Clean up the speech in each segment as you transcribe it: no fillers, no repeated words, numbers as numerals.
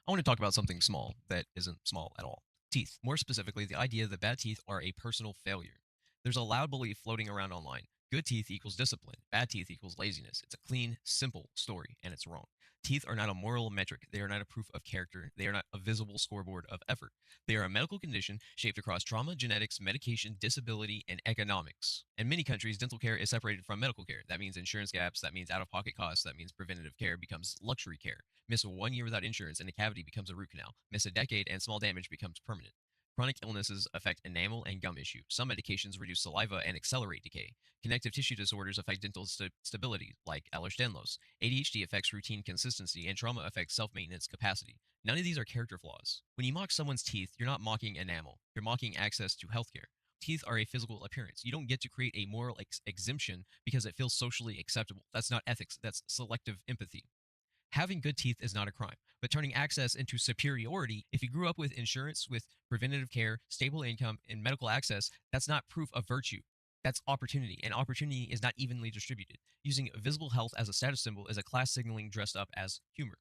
I want to talk about something small that isn't small at all. Teeth. More specifically, the idea that bad teeth are a personal failure. There's a loud belief floating around online. Good teeth equals discipline. Bad teeth equals laziness. It's a clean, simple story, and it's wrong. Teeth are not a moral metric. They are not a proof of character. They are not a visible scoreboard of effort. They are a medical condition shaped across trauma, genetics, medication, disability, and economics. In many countries, dental care is separated from medical care. That means insurance gaps, that means out of pocket costs, that means preventative care becomes luxury care. Miss 1 year without insurance and a cavity becomes a root canal. Miss a decade and small damage becomes permanent. Chronic illnesses affect enamel and gum issue. Some medications reduce saliva and accelerate decay. Connective tissue disorders affect dental stability, like Ehlers-Danlos. ADHD affects routine consistency, and trauma affects self-maintenance capacity. None of these are character flaws. When you mock someone's teeth, you're not mocking enamel. You're mocking access to healthcare. Teeth are a physical appearance. You don't get to create a moral exemption because it feels socially acceptable. That's not ethics. That's selective empathy. Having good teeth is not a crime, but turning access into superiority, if you grew up with insurance, with preventative care, stable income, and medical access, that's not proof of virtue. That's opportunity, and opportunity is not evenly distributed. Using visible health as a status symbol is a class signaling dressed up as humor.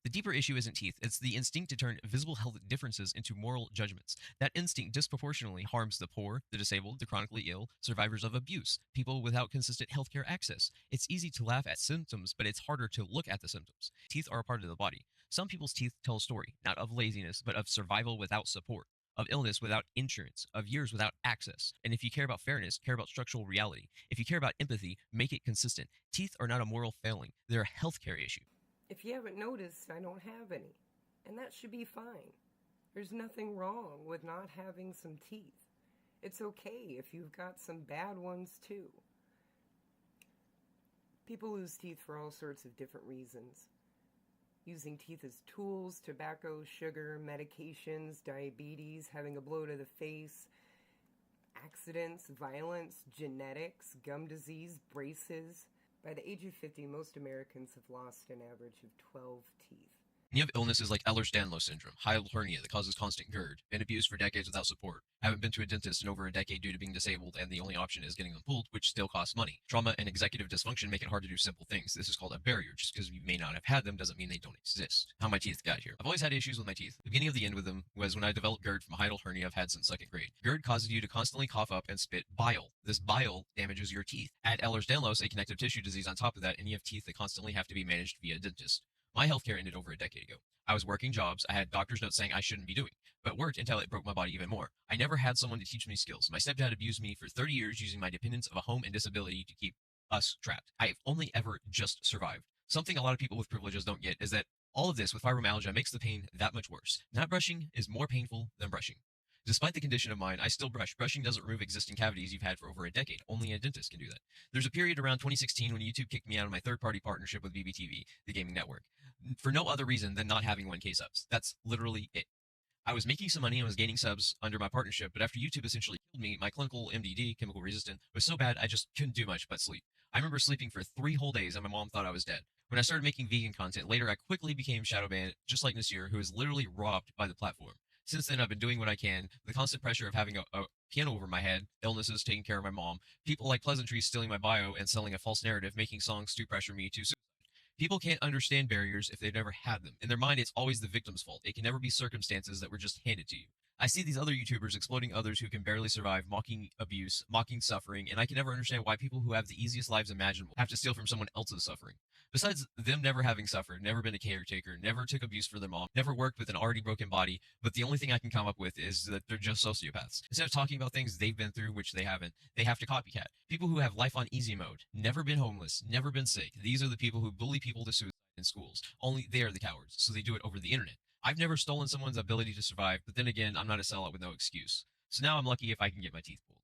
The deeper issue isn't teeth, it's the instinct to turn visible health differences into moral judgments. That instinct disproportionately harms the poor, the disabled, the chronically ill, survivors of abuse, people without consistent healthcare access. It's easy to laugh at symptoms, but it's harder to look at the symptoms. Teeth are a part of the body. Some people's teeth tell a story, not of laziness, but of survival without support, of illness without insurance, of years without access. And if you care about fairness, care about structural reality. If you care about empathy, make it consistent. Teeth are not a moral failing, they're a healthcare issue. If you haven't noticed, I don't have any. And that should be fine. There's nothing wrong with not having some teeth. It's okay if you've got some bad ones too. People lose teeth for all sorts of different reasons. Using teeth as tools, tobacco, sugar, medications, diabetes, having a blow to the face, accidents, violence, genetics, gum disease, braces. By the age of 50, most Americans have lost an average of 12 teeth. You have illnesses like Ehlers-Danlos syndrome, hiatal hernia that causes constant GERD, been abused for decades without support, haven't been to a dentist in over a decade due to being disabled, and the only option is getting them pulled, which still costs money. Trauma and executive dysfunction make it hard to do simple things. This is called a barrier. Just because you may not have had them doesn't mean they don't exist. How my teeth got here. I've always had issues with my teeth. The beginning of the end with them was when I developed GERD from a hiatal hernia I've had since second grade. GERD causes you to constantly cough up and spit bile. This bile damages your teeth. Add Ehlers-Danlos, a connective tissue disease, on top of that, and you have teeth that constantly have to be managed via a dentist. My healthcare ended over a decade ago. I was working jobs I had doctor's notes saying I shouldn't be doing, but worked until it broke my body even more. I never had someone to teach me skills. My stepdad abused me for 30 years using my dependence of a home and disability to keep us trapped. I've only ever just survived. Something a lot of people with privileges don't get is that all of this with fibromyalgia makes the pain that much worse. Not brushing is more painful than brushing. Despite the condition of mine, I still brush. Brushing doesn't remove existing cavities you've had for over a decade. Only a dentist can do that. There's a period around 2016 when YouTube kicked me out of my third-party partnership with BBTV, the gaming network, for no other reason than not having 1K subs. That's literally it. I was making some money and was gaining subs under my partnership, but after YouTube essentially killed me, my clinical MDD, chemical resistant, was so bad I just couldn't do much but sleep. I remember sleeping for 3 whole days and my mom thought I was dead. When I started making vegan content, later I quickly became shadowbanned, just like Nasir, who is literally robbed by the platform. Since then, I've been doing what I can. The constant pressure of having a piano over my head, illnesses, taking care of my mom, people like pleasantries stealing my bio and selling a false narrative, making songs to pressure me to suicide. People can't understand barriers if they've never had them. In their mind, it's always the victim's fault. It can never be circumstances that were just handed to you. I see these other YouTubers exploiting others who can barely survive, mocking abuse, mocking suffering, and I can never understand why people who have the easiest lives imaginable have to steal from someone else's suffering. Besides them never having suffered, never been a caretaker, never took abuse for their mom, never worked with an already broken body, but the only thing I can come up with is that they're just sociopaths. Instead of talking about things they've been through, which they haven't, they have to copycat. People who have life on easy mode, never been homeless, never been sick. These are the people who bully people to suicide in schools. Only they are the cowards, so they do it over the internet. I've never stolen someone's ability to survive, but then again, I'm not a sellout with no excuse. So now I'm lucky if I can get my teeth pulled.